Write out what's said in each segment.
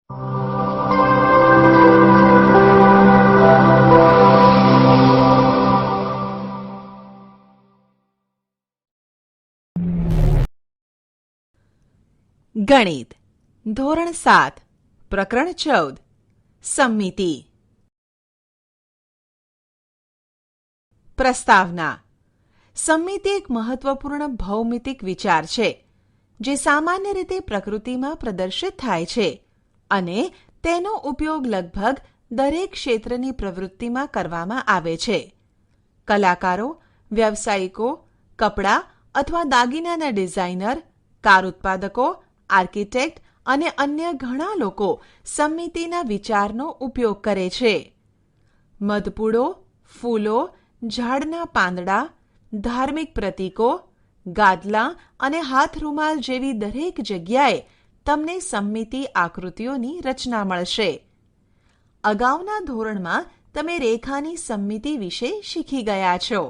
ગણિત ધોરણ 7 પ્રકરણ 14 સમમિતિ. પ્રસ્તાવના. સમમિતિ એક મહત્વપૂર્ણ ભૌમિતિક વિચાર છે જે સામાન્ય રીતે પ્રકૃતિમાં પ્રદર્શિત થાય છે અને તેનો ઉપયોગ લગભગ દરેક ક્ષેત્રની પ્રવૃત્તિમાં કરવામાં આવે છે. કલાકારો, વ્યવસાયિકો, કપડાં અથવા દાગીનાના ડિઝાઇનર, કાર ઉત્પાદકો, આર્કિટેક્ટ અને અન્ય ઘણા લોકો સમમિતિના વિચારનો ઉપયોગ કરે છે. મધપૂડો, ફૂલો, ઝાડના પાંદડા, ધાર્મિક પ્રતીકો, ગાદલા અને હાથરૂમાલ જેવી દરેક જગ્યાએ તમને સમમિતિ આકૃતિઓની રચના મળશે. અગાઉના ધોરણમાં તમે રેખાની સમમિતિ વિશે શીખી ગયા છો.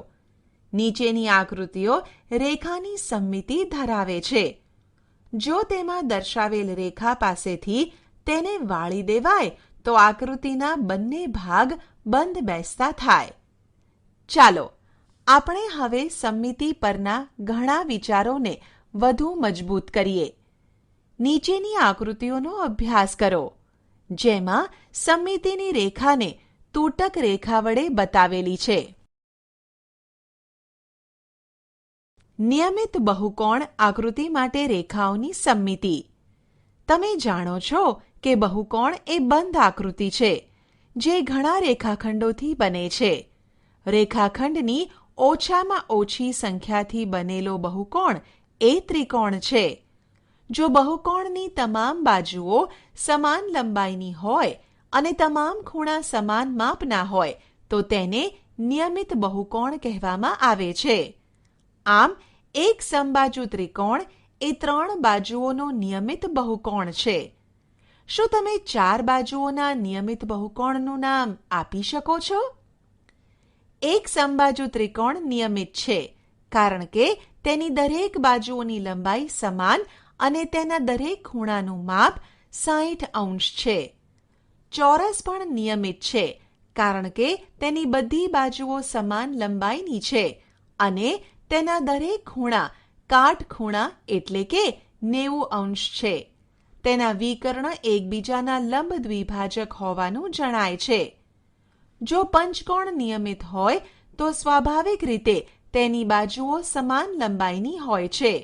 નીચેની આકૃતિઓ રેખાની સમમિતિ ધરાવે છે. જો તેમાં દર્શાવેલ રેખા પાસેથી તેને વાળી દેવાય તો આકૃતિના બંને ભાગ બંધ બેસતા થાય. ચાલો આપણે હવે સમમિતિ પરના ઘણા વિચારોને વધુ મજબૂત કરીએ. નીચેની આકૃતિઓનો અભ્યાસ કરો, જેમાં સમમિતિની રેખાને તૂટક રેખા વડે બતાવેલી છે. નિયમિત બહુકોણ આકૃતિ માટે રેખાઓની સમમિતિ. તમે જાણો છો કે બહુકોણ એ બંધ આકૃતિ છે જે ઘણા રેખાખંડોથી બને છે. રેખાખંડની ઓછામાં ઓછી સંખ્યાથી બનેલો બહુકોણ એ ત્રિકોણ છે. જો બહુકોણની તમામ બાજુઓ સમાન લંબાઈની હોય અને તમામ ખૂણા સમાન માપના હોય તો તેને નિયમિત બહુકોણ કહેવામાં આવે છે. આમ એક સમબાજુ ત્રિકોણ એ 3 બાજુઓનો નિયમિત બહુકોણ છે. શું તમે 4 બાજુઓના નિયમિત બહુકોણનું નામ આપી શકો છો? એક સમબાજુ ત્રિકોણ નિયમિત છે કારણ કે તેની દરેક બાજુઓની લંબાઈ સમાન અને તેના દરેક ખૂણાનું માપ 60 અંશ છે. ચોરસ પણ નિયમિત છે કારણ કે તેની બધી બાજુઓ સમાન લંબાઈની છે અને તેના દરેક ખૂણા કાટખૂણા એટલે કે 90 અંશ છે. તેના વિકર્ણ એકબીજાના લંબ દ્વિભાજક હોવાનું જણાય છે. જો પંચકોણ નિયમિત હોય તો સ્વાભાવિક રીતે તેની બાજુઓ સમાન લંબાઈની હોય છે.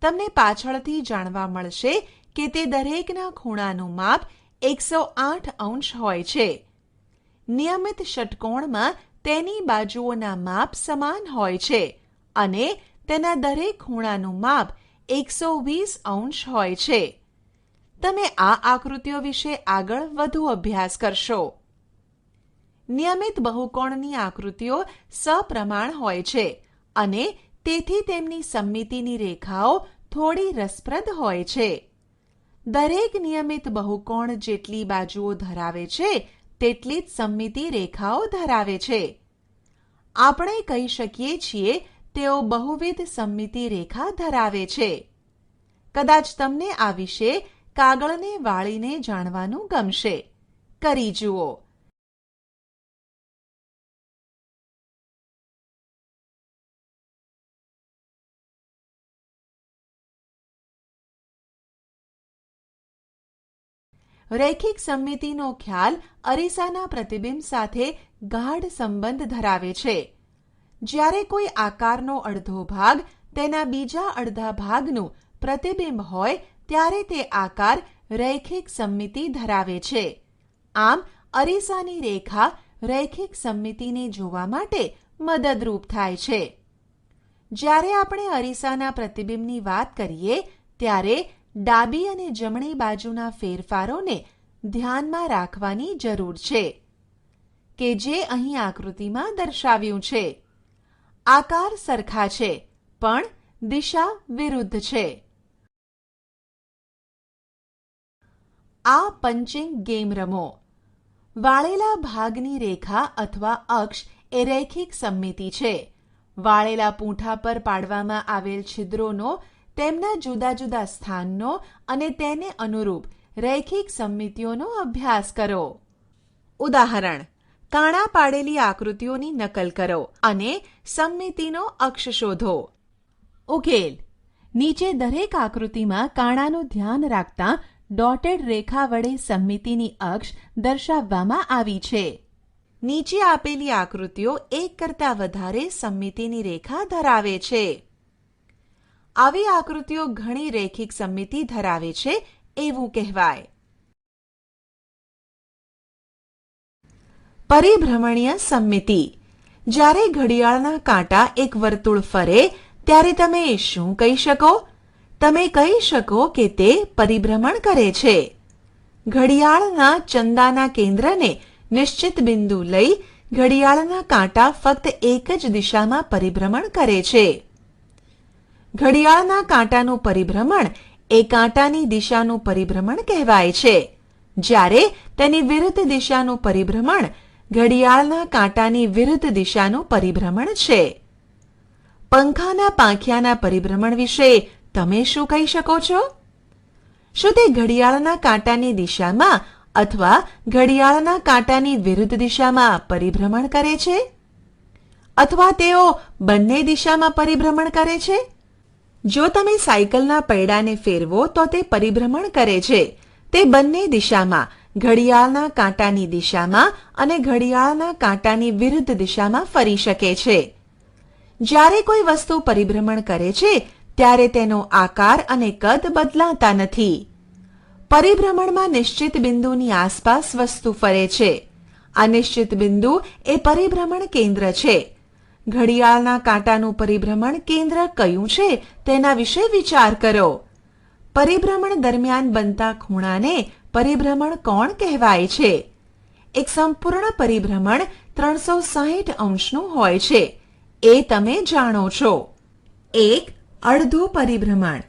તમને પાછળથી જાણવા મળશે કે તે દરેકના ખૂણાનું માપ 108 અંશ હોય છે. નિયમિત ષટકોણમાં તેની બાજુઓના માપ સમાન હોય છે અને તેના દરેક ખૂણાનું માપ 120 અંશ હોય છે. તમે આ આકૃતિઓ વિશે આગળ વધુ અભ્યાસ કરશો. નિયમિત બહુકોણની આકૃતિઓ સપ્રમાણ હોય છે અને તેથી તેમની સમમિતિની રેખાઓ થોડી રસપ્રદ હોય છે. દરેક નિયમિત બહુકોણ જેટલી બાજુઓ ધરાવે છે તેટલી જ સમમિતિ રેખાઓ ધરાવે છે. આપણે કહી શકીએ છીએ તેઓ બહુવિધ સમમિતિ રેખા ધરાવે છે. કદાચ તમને આ વિશે કાગળને વાળીને જાણવાનું ગમશે. કરી જુઓ. રૈખિક સમમિતિનો ખ્યાલ અરીસાના પ્રતિબિંબ સાથે ગાઢ સંબંધ ધરાવે છે. જ્યારે કોઈ આકારનો અડધો ભાગ તેના બીજા અડધા ભાગનું પ્રતિબિંબ હોય ત્યારે તે આકાર રૈખિક સમમિતિ ધરાવે છે. આમ અરીસાની રેખા રૈખિક સમમિતિને જોવા માટે મદદરૂપ થાય છે. જ્યારે આપણે અરીસાના પ્રતિબિંબની વાત કરીએ ત્યારે ડાબી અને જમણી બાજુના ફેરફારોને ધ્યાનમાં રાખવાની જરૂર છે કે જે અહીં આકૃતિમાં દર્શાવ્યું છે. આકાર સરખા છે પણ દિશા વિરુદ્ધ છે. આ પંચિંગ ગેમ રમો. વાળેલા ભાગની રેખા અથવા અક્ષ એ રૈખિક સમમિતિ છે. વાળેલા પૂંઠા પર પાડવામાં આવેલ છિદ્રોનો તેમના જુદા જુદા સ્થાનનો અને તેને અનુરૂપ રૈખિક સમમિતિઓનો અભ્યાસ કરો. ઉદાહરણ: કાણા પાડેલી આકૃતિઓની નકલ કરો અને સમમિતિનો અક્ષ શોધો. ઉકેલ: નીચે દરેક આકૃતિમાં કાણાનું ધ્યાન રાખતા ડોટેડ રેખા વડે સમમિતિની અક્ષ દર્શાવવામાં આવી છે. નીચે આપેલી આકૃતિઓ એક કરતાં વધારે સમમિતિની રેખા ધરાવે છે. આવી આકૃતિઓ ઘણી રૈખિક સમમિતિ ધરાવે છે એવું કહેવાય. પરિભ્રમણીય સમમિતિ: જ્યારે ઘડિયાળના કાંટા એક વર્તુળ ફરે ત્યારે તમે શું કહી શકો? તમે કહી શકો કે તે પરિભ્રમણ કરે છે. ઘડિયાળના ચંદાના કેન્દ્રને નિશ્ચિત બિંદુ લઈ ઘડિયાળના કાંટા ફક્ત એક જ દિશામાં પરિભ્રમણ કરે છે. ઘડિયાળના કાંટાનું પરિભ્રમણ એ કાંટાની દિશાનું પરિભ્રમણ કહેવાય છે, જ્યારે તેની વિરુદ્ધ દિશાનું પરિભ્રમણ ઘડિયાળના કાંટાની વિરુદ્ધ દિશાનું પરિભ્રમણ છે. પંખાના પાંખિયાના પરિભ્રમણ વિશે તમે શું કહી શકો છો? શું તે ઘડિયાળના કાંટાની દિશામાં અથવા ઘડિયાળના કાંટાની વિરુદ્ધ દિશામાં પરિભ્રમણ કરે છે? અથવા તેઓ બંને દિશામાં પરિભ્રમણ કરે છે? જો તમે સાયકલના પૈડાને ફેરવો તો તે પરિભ્રમણ કરે છે. તે બંને દિશામાં, ઘડિયાળના કાંટાની દિશામાં અને ઘડિયાળના કાંટાની વિરુદ્ધ દિશામાં ફરી શકે છે. જ્યારે કોઈ વસ્તુ પરિભ્રમણ કરે છે ત્યારે તેનો આકાર અને કદ બદલાતા નથી. પરિભ્રમણમાં નિશ્ચિત બિંદુની આસપાસ વસ્તુ ફરે છે. આ નિશ્ચિત બિંદુ એ પરિભ્રમણ કેન્દ્ર છે. ઘડિયાળના કાંટાનું પરિભ્રમણ કેન્દ્ર કયું છે તેના વિશે વિચાર કરો. પરિભ્રમણ દરમિયાન બનતા ખૂણાને પરિભ્રમણ કોણ કહેવાય છે? એક સંપૂર્ણ પરિભ્રમણ 360 અંશનું હોય છે એ તમે જાણો છો. 1. અડધું પરિભ્રમણ.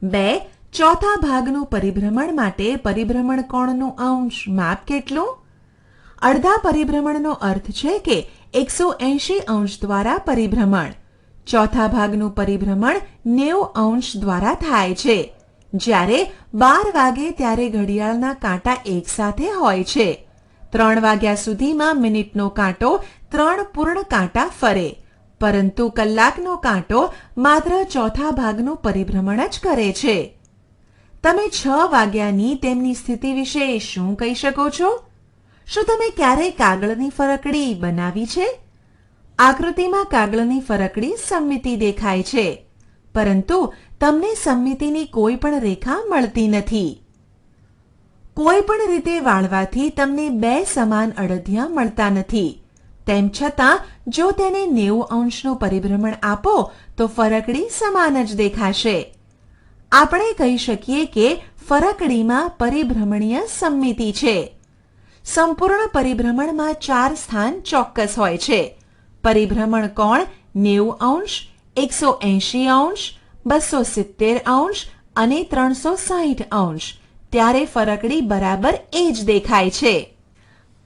2. ચોથા ભાગનું પરિભ્રમણ માટે પરિભ્રમણ કોણનું અંશ માપ કેટલું? અડધા પરિભ્રમણનો અર્થ છે કે 180 અંશ દ્વારા પરિભ્રમણ. ચોથા ભાગનું પરિભ્રમણ 90 અંશ દ્વારા થાય છે. જ્યારે 12 વાગે ત્યારે ઘડિયાળના કાંટા એક સાથે હોય છે. 3 વાગ્યા સુધીમાં મિનિટનો કાંટો 3 પૂર્ણ કાંટા ફરે, પરંતુ કલાકનો કાંટો માત્ર ચોથા ભાગનું પરિભ્રમણ જ કરે છે. તમે 6 વાગ્યાની તેમની સ્થિતિ વિશે શું કહી શકો છો? શું તમે ક્યારેય કાગળની ફરકડી બનાવી છે? આકૃતિમાં કાગળની ફરકડી સમમિતિ દેખાય છે, પરંતુ તમને સમમિતિની કોઈ પણ રેખા મળતી નથી. કોઈ પણ રીતે વાળવાથી તમને 2 સમાન અડધિયા મળતા નથી. તેમ છતાં જો તેને 90 અંશનું પરિભ્રમણ આપો તો ફરકડી સમાન જ દેખાશે. આપણે કહી શકીએ કે ફરકડીમાં પરિભ્રમણીય સમમિતિ છે. સંપૂર્ણ પરિભ્રમણમાં 4 સ્થાન ચોક્કસ હોય છે. પરિભ્રમણ કોણ 90 અંશ, 180 અંશ, 270 અંશ અને 360 અંશ. ત્યારે ફરકડી બરાબર એ જ દેખાય છે.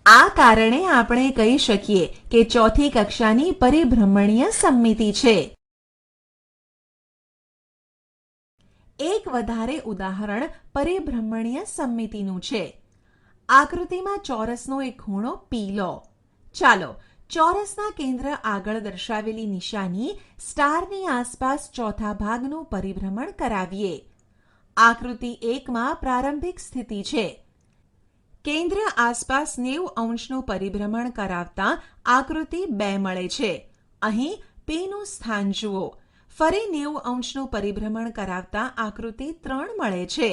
આ કારણે આપણે કહી શકીએ કે ચોથી કક્ષાની પરિભ્રમણીય સમમિતિ છે. એક વધારે ઉદાહરણ પરિભ્રમણીય સમમિતિનું છે. આકૃતિમાં ચોરસનો એક ખૂણો P લો. ચાલો ચોરસના કેન્દ્ર આગળ દર્શાવેલી નિશાની સ્ટારની આસપાસ ચોથા ભાગનું પરિભ્રમણ કરાવીએ. આકૃતિ 1માં પ્રારંભિક સ્થિતિ છે. કેન્દ્ર આસપાસ 90 અંશનું પરિભ્રમણ કરાવતા આકૃતિ 2 મળે છે. અહીં P નું સ્થાન જુઓ. ફરી 90 અંશનું પરિભ્રમણ કરાવતા આકૃતિ 3 મળે છે.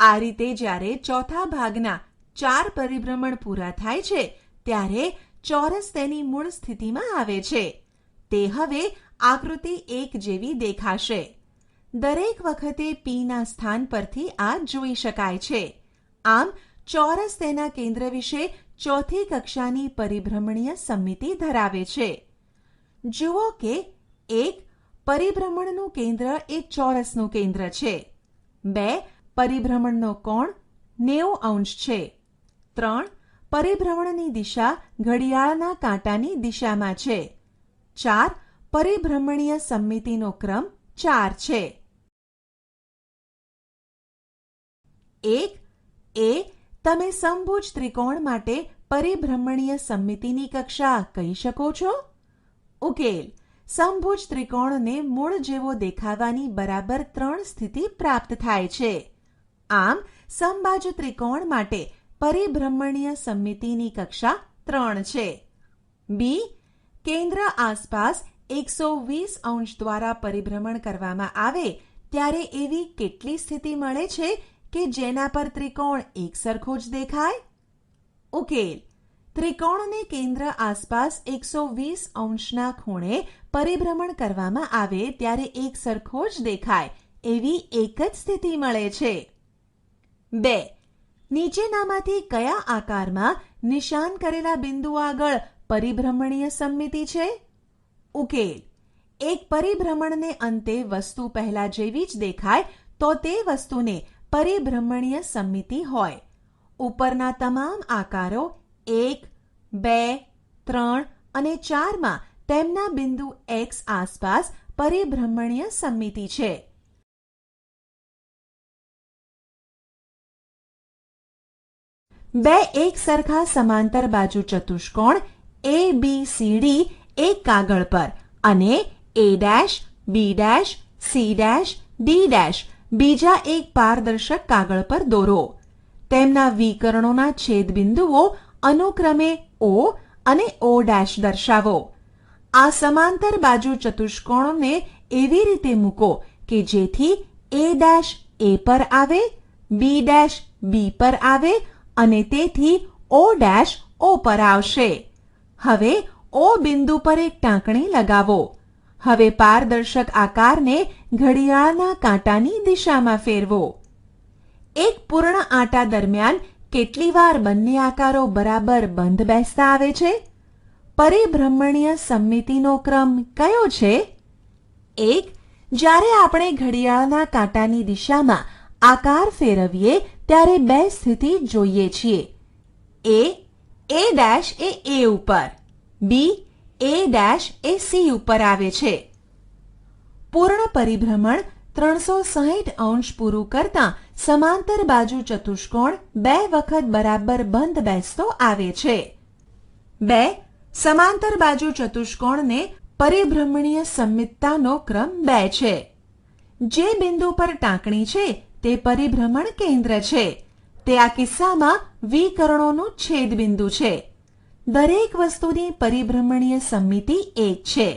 આ રીતે જ્યારે ચોથા ભાગના 4 પરિભ્રમણ પૂરા થાય છે ત્યારે ચોરસ તેની મૂળ સ્થિતિમાં આવે છે. તે હવે આકૃતિ 1 જેવી દેખાશે. દરેક વખતે P ના સ્થાન પરથી આ જોઈ શકાય છે. આમ ચોરસ તેના કેન્દ્ર વિશે ચોથી કક્ષાની પરિભ્રમણીય સમમિતિ ધરાવે છે. જુઓ કે 1. પરિભ્રમણનું કેન્દ્ર એ ચોરસનું કેન્દ્ર છે. 2. પરિભ્રમણનો કોણ 90 અંશ છે. 3. પરિભ્રમણની દિશા ઘડિયાળના કાંટાની દિશામાં છે. 4. પરિભ્રમણીય સમમિતિનો ક્રમ 4 છે. 1. એ તમે સમભુજ ત્રિકોણ માટે પરિભ્રમણીય સમમિતિની કક્ષા કહી શકો છો? ઉકેલ: સમભુજ ત્રિકોણને મૂળ જેવો દેખાવાની બરાબર 3 સ્થિતિ પ્રાપ્ત થાય છે. આમ સમબાજુ ત્રિકોણ માટે પરિભ્રમણીય સમમિતિની કક્ષા 3 છે. બી. કેન્દ્ર આસપાસ 120 અંશ દ્વારા પરિભ્રમણ કરવામાં આવે ત્યારે એવી કેટલી સ્થિતિ મળે છે કે જેના પર ત્રિકોણ એક સરખો જ દેખાય? ઉકેલ: ત્રિકોણને કેન્દ્ર આસપાસ 120 અંશના ખૂણે પરિભ્રમણ કરવામાં આવે ત્યારે એક સરખો જ દેખાય એવી એક જ સ્થિતિ મળે છે. 2. નીચેનામાંથી કયા આકારમાં નિશાન કરેલા બિંદુ આગળ પરિભ્રમણીય સમમિતિ છે? ઉકેલ: એક પરિભ્રમણને અંતે વસ્તુ પહેલા જેવી જ દેખાય તો તે વસ્તુને પરિભ્રમણીય સમમિતિ હોય. ઉપરના તમામ આકારો 1, 2, 3 અને 4માં તેમના બિંદુ X આસપાસ પરિભ્રમણીય સમમિતિ છે. બે એક સરખા સમાંતર બાજુ ચતુષ્કોણ ABCD એક કાગળ પર અને A', B', C', D' બીજા એક પારદર્શક કાગળ પર દોરો. તેમના વિકર્ણોના છેદબિંદુઓ અનુક્રમે O અને O' દર્શાવો. આ સમાંતર બાજુ ચતુષ્કોણને એવી રીતે મૂકો કે જેથી A' A પર આવે, B' B પર આવે અને તેથી O' O પર આવશે. હવે O બિંદુ પર એક ટાંકણી લગાવો. હવે પારદર્શક આકારને ઘડિયાળના કાંટાની દિશામાં ફેરવો. એક પૂર્ણ આંટા દરમિયાન કેટલી વાર બંને આકારો બરાબર બંધ બેસતા આવે છે? પરિભ્રમણીય સમમિતિનો ક્રમ કયો છે? 1. જ્યારે આપણે ઘડિયાળના કાંટાની દિશામાં આકાર ફેરવીએ ત્યારે બે સ્થિતિ જોઈએ છીએ. A' એ A ઉપર, B A' એ C ઉપર આવે છે. પૂર્ણ પરિભ્રમણ 360 અંશ પૂરું કરતા સમાંતર બાજુ ચતુષ્કોણ બે વખત બરાબર બંધ બેસતો આવે છે. 2. સમાંતર બાજુ ચતુષ્કોણને પરિભ્રમણીય સમમિતતાનો ક્રમ 2 છે. જે બિંદુ પર ટાંકણી છે તે પરિભ્રમણ કેન્દ્ર છે. તે આ કિસ્સામાં વિકર્ણોનું છેદબિંદુ છે. દરેક વસ્તુની પરિભ્રમણીય સમમિતિ 1 છે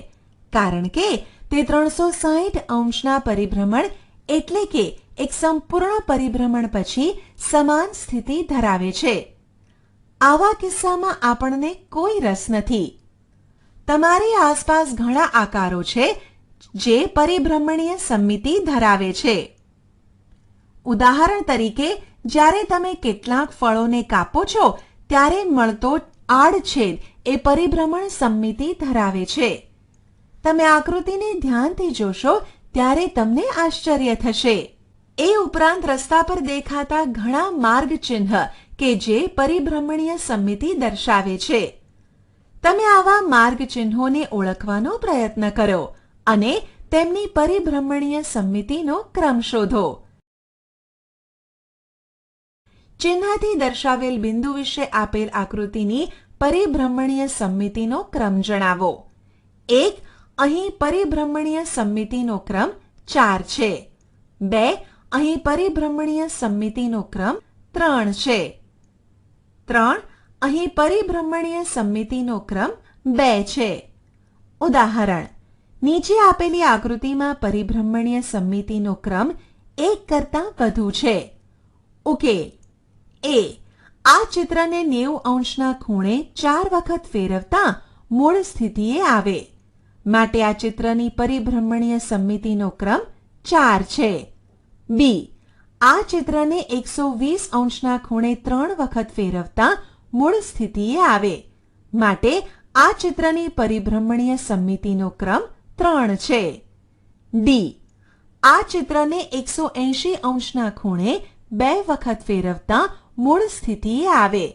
કારણ કે તે 360 અંશના પરિભ્રમણ એટલે કે એક સંપૂર્ણ પરિભ્રમણ પછી સમાન સ્થિતિ ધરાવે છે. આવા કિસ્સામાં આપણને કોઈ રસ નથી. તમારી આસપાસ ઘણા આકારો છે જે પરિભ્રમણીય સમમિતિ ધરાવે છે. ઉદાહરણ તરીકે જ્યારે તમે કેટલાક ફળોને કાપો છો ત્યારે મળતો આડછેદ એ પરિભ્રમણ સમમિતિ ધરાવે છે. તમે આકૃતિને ધ્યાનથી જોશો ત્યારે તમને આશ્ચર્ય થશે. એ ઉપરાંત રસ્તા પર દેખાતા ઘણા માર્ગ ચિહ્ન કે જે પરિભ્રમણીય સમમિતિ દર્શાવે છે. તમે આવા માર્ગ ચિહ્નોને ઓળખવાનો પ્રયત્ન કરો અને તેમની પરિભ્રમણીય સમમિતિનો ક્રમ શોધો. ચિહ્નથી દર્શાવેલ બિંદુ વિશે આપેલ આકૃતિની પરિભ્રમણીય સમમિતિનો ક્રમ જણાવો. 1. અહીં પરિભ્રમણીય સમમિતિનો ક્રમ 4 છે. 2. અહીં પરિભ્રમણીય સમમિતિનો ક્રમ 3 છે. 3. અહીં પરિભ્રમણીય સમમિતિનો ક્રમ 2 છે. ઉદાહરણ: નીચે આપેલી આકૃતિમાં પરિભ્રમણીય સમમિતિનો ક્રમ 1 કરતાં વધુ છે. ઉકેલ: A. આ ચિત્રને 90 અંશના ખૂણે 4 વખત ફેરવતા મૂળ સ્થિતિએ આવે. માટે આ ચિત્રની પરિભ્રમણીય સમમિતિનો ક્રમ 4 છે. B. આ ચિત્રને 120 અંશના ખૂણે 3 વખત ફેરવતા મૂળ સ્થિતિએ આવે. માટે આ ચિત્રની પરિભ્રમણીય સમમિતિનો ક્રમ 3 છે. D. આ ચિત્રને 180 અંશના ખૂણે 2 વખત ફેરવતા મૂળ સ્થિતિએ આવે.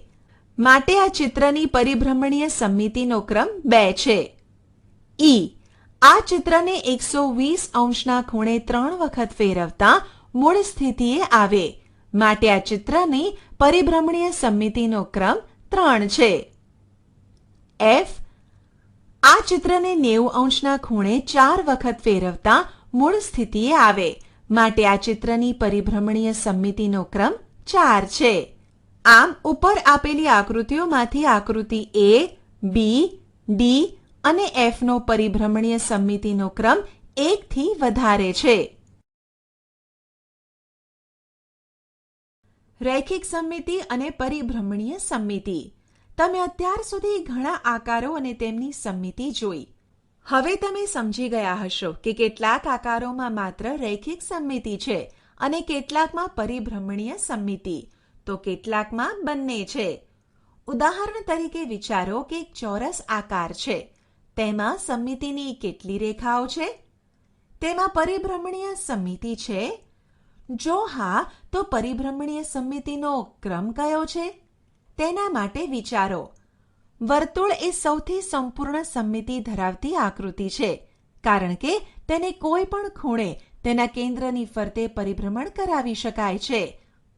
માટે આ ચિત્રની પરિભ્રમણીય સમમિતિનો ક્રમ 2 છે. E. આ ચિત્રને 120 અંશના ખૂણે 3 વખત ફેરવતા મૂળ સ્થિતિએ આવે. માટે આ ચિત્રની પરિભ્રમણીય સમમિતિનો ક્રમ 3 છે. F આ ચિત્રને 90 અંશના ખૂણે 4 વખત ફેરવતા મૂળ સ્થિતિએ આવે માટે આ ચિત્રની પરિભ્રમણીય સમમિતિનો ક્રમ 4 છે. આમ ઉપર આપેલી આકૃતિઓમાંથી આકૃતિ A, B, D અને F નો પરિભ્રમણીય સમમિતિનો ક્રમ 1 થી વધારે છે. રૈખિક સમમિતિ અને પરિભ્રમણીય સમમિતિ. તમે અત્યાર સુધી ઘણા આકારો અને તેમની સમમિતિ જોઈ. હવે તમે સમજી ગયા હશો કે કેટલાક આકારોમાં માત્ર રૈખિક સમમિતિ છે અને કેટલાકમાં પરિભ્રમણીય સમમિતિ, તો કેટલાકમાં બંને છે. ઉદાહરણ તરીકે વિચારો કે એક ચોરસ આકાર છે. તેમાં સમમિતિની કેટલી રેખાઓ છે? તેમાં પરિભ્રમણીય સમમિતિ છે? જો હા, તો પરિભ્રમણીય સમમિતિનો ક્રમ કયો છે? તેના માટે વિચારો. વર્તુળ એ સૌથી સંપૂર્ણ સમમિતિ ધરાવતી આકૃતિ છે, કારણ કે તેને કોઈ પણ ખૂણે તેના કેન્દ્રની ફરતે પરિભ્રમણ કરાવી શકાય છે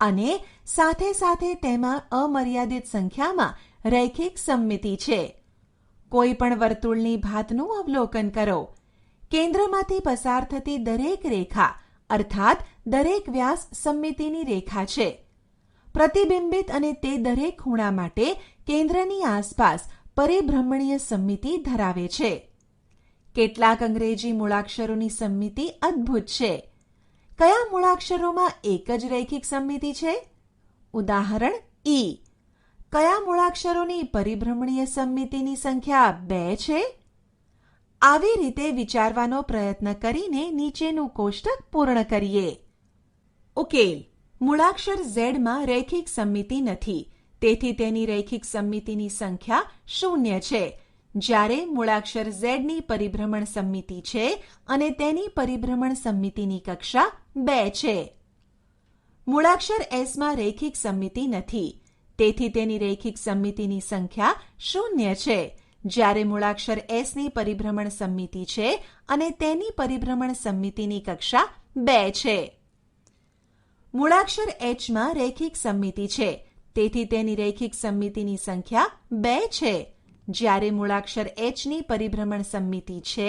અને સાથે સાથે તેમાં અમર્યાદિત સંખ્યામાં રૈખિક સમમિતિ છે. કોઈ પણ વર્તુળની ભાતનું અવલોકન કરો. કેન્દ્રમાંથી પસાર થતી દરેક રેખા અર્થાત દરેક વ્યાસ સમમિતિની રેખા છે. પ્રતિબિંબિત અને તે દરેક ખૂણા માટે કેન્દ્રની આસપાસ પરિભ્રમણીય સમમિતિ ધરાવે છે. કેટલાક અંગ્રેજી મૂળાક્ષરોની સમમિતિ અદ્ભુત છે. કયા મૂળાક્ષરોમાં એક જ રૈખિક સમમિતિ છે? ઉદાહરણ E. કયા મૂળાક્ષરોની પરિભ્રમણીય સમમિતિની સંખ્યા 2 છે? આવી રીતે વિચારવાનો પ્રયત્ન કરીને નીચેનું કોષ્ટક પૂર્ણ કરીએ. ઉકેલ. મૂળાક્ષર Z માં રૈખિક સમમિતિ નથી, તેથી તેની રૈખિક સમમિતિની સંખ્યા 0 છે, જ્યારે મૂળાક્ષર Z ની પરિભ્રમણ સમમિતિ છે અને તેની પરિભ્રમણ સમમિતિની કક્ષા 2 છે. મૂળાક્ષર S માં રૈખિક સમમિતિ નથી, તેથી તેની રૈખિક સમમિતિની સંખ્યા 0 છે, જ્યારે મૂળાક્ષર S ની પરિભ્રમણ સમમિતિ છે અને તેની પરિભ્રમણ સમમિતિની કક્ષા 2 છે. મૂળાક્ષર H માં રૈખિક સમમિતિ છે, તેથી તેની રૈખિક સમમિતિની સંખ્યા 2 છે, જ્યારે મૂળાક્ષર H ની પરિભ્રમણ સમમિતિ છે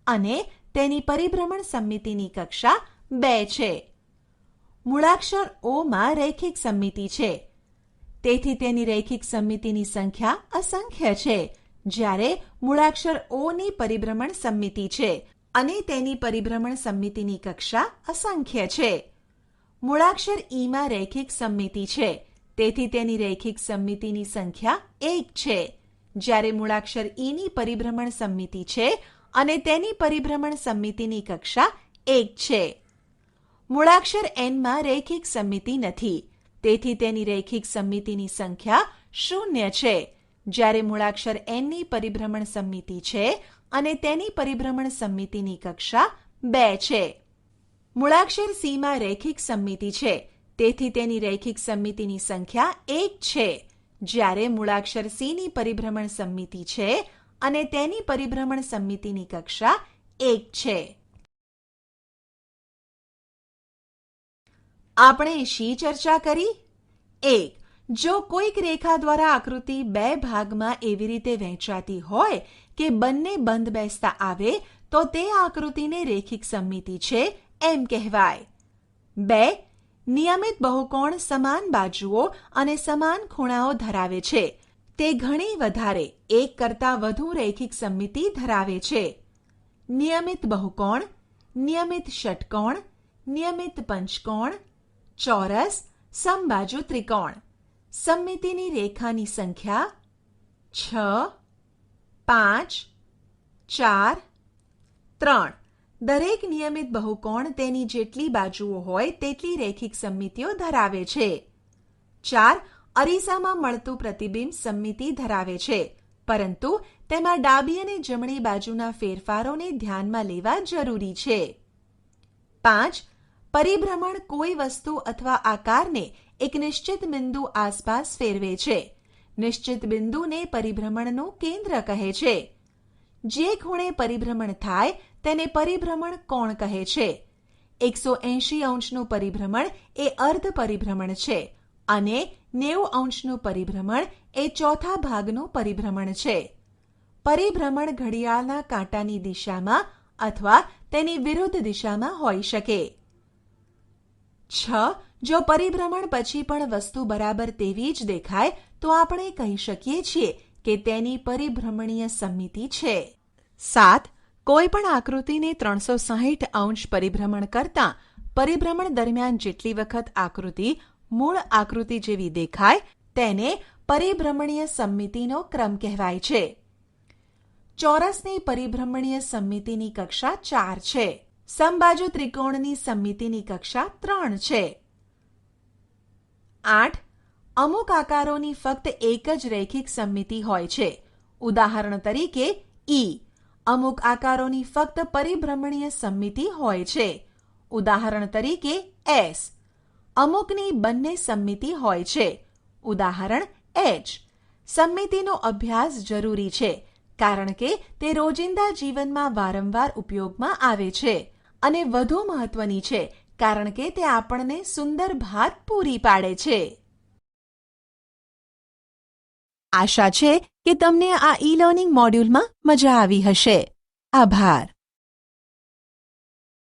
અને તેની પરિભ્રમણ સમમિતિની કક્ષા 2 છે. મૂળાક્ષર O માં રૈખિક સમમિતિ છે, તેથી તેની રૈખિક સમમિતિની સંખ્યા અસંખ્ય છે, જ્યારે મૂળાક્ષર O ની પરિભ્રમણ સમમિતિ છે અને તેની પરિભ્રમણ સમમિતિની કક્ષા અસંખ્ય છે. મૂળાક્ષર E માં રૈખિક સમમિતિ છે, તેથી તેની રૈખિક સમમિતિની સંખ્યા 1 છે, જ્યારે મૂળાક્ષર E ની પરિભ્રમણ સમમિતિ છે અને તેની પરિભ્રમણ સમમિતિની કક્ષા 1 છે. મૂળાક્ષર N માં રૈખિક સમમિતિ નથી, તેથી તેની રૈખિક સમમિતિની સંખ્યા 0 છે, જ્યારે મૂળાક્ષર N ની પરિભ્રમણ સમમિતિ છે અને તેની પરિભ્રમણ સમમિતિની કક્ષા 2 છે. મૂળાક્ષર C માં રૈખિક સમમિતિ છે, તેથી તેની રૈખિક સમમિતિની સંખ્યા 1 છે, જ્યારે મૂળાક્ષર C ની પરિભ્રમણ સમમિતિ છે અને તેની પરિભ્રમણ સમમિતિની કક્ષા 1 છે. આપણે શી ચર્ચા કરી? 1. જો કોઈક રેખા દ્વારા આકૃતિ 2 ભાગમાં એવી રીતે વહેંચાતી હોય કે બંને બંધ બેસતા આવે, તો તે આકૃતિને રૈખિક સમમિતિ છે એમ કહેવાય. 2. નિયમિત બહુકોણ સમાન બાજુઓ અને સમાન ખૂણાઓ ધરાવે છે. તે ઘણી વધારે, એક કરતાં વધુ રૈખિક સમમિતિ ધરાવે છે. નિયમિત બહુકોણ, નિયમિત ષટકોણ, નિયમિત પંચકોણ, ચોરસ, સમબાજુ ત્રિકોણ. સમમિતિની રેખાની સંખ્યા 6, 5, 4, 3. દરેક નિયમિત બહુકોણ તેની જેટલી બાજુઓ હોય તેટલી રૈખિક સમમિતિઓ ધરાવે છે. 4. અરીસામાં મળતું પ્રતિબિંબ સમમિતિ ધરાવે છે, પરંતુ તેમાં ડાબી અને જમણી બાજુના ફેરફારોને ધ્યાનમાં લેવા જરૂરી છે. 5. પરિભ્રમણ કોઈ વસ્તુ અથવા આકારને એક નિશ્ચિત બિંદુ આસપાસ ફેરવે છે. નિશ્ચિત બિંદુને પરિભ્રમણનું કેન્દ્ર કહે છે. જે ખૂણે પરિભ્રમણ થાય તેને પરિભ્રમણ કોણ કહે છે. 180 અંશનું પરિભ્રમણ એ અર્ધ પરિભ્રમણ છે અને 90 અંશનું પરિભ્રમણ એ ચોથા ભાગનું પરિભ્રમણ છે. પરિભ્રમણ ઘડિયાળના કાંટાની દિશામાં અથવા તેની વિરુદ્ધ દિશામાં હોઈ શકે. 6. જો પરિભ્રમણ પછી પણ વસ્તુ બરાબર તેવી જ દેખાય તો આપણે કહી શકીએ છીએ કે તેની પરિભ્રમણીય સમમિતિ છે. 7. કોઈ પણ આકૃતિને 360 અંશ પરિભ્રમણ કરતાં પરિભ્રમણ દરમિયાન જેટલી વખત આકૃતિ મૂળ આકૃતિ જેવી દેખાય તેને પરિભ્રમણીય સમમિતિનો ક્રમ કહેવાય છે. ચોરસની પરિભ્રમણીય સમમિતિની કક્ષા 4 છે. સમબાજુ ત્રિકોણની સમમિતિની કક્ષા 3 છે. 8. અમુક આકારોની ફક્ત એક જ રેખિક સમમિતિ હોય છે. ઉદાહરણ તરીકે અમુક આકારોની ફક્ત પરિભ્રમણીય સમમિતિ હોય છે. ઉદાહરણ તરીકે S. અમુકની બંને સમમિતિ હોય છે. ઉદાહરણ H. સમમિતિનો અભ્યાસ જરૂરી છે કારણ કે તે રોજિંદા જીવનમાં વારંવાર ઉપયોગમાં આવે છે અને વધુ મહત્વની છે કારણ કે તે આપણને સુંદર ભાત પૂરી પાડે છે. આશા છે કે તમને આ ઈ લર્નિંગ મોડ્યુલમાં મજા આવી હશે. આભાર.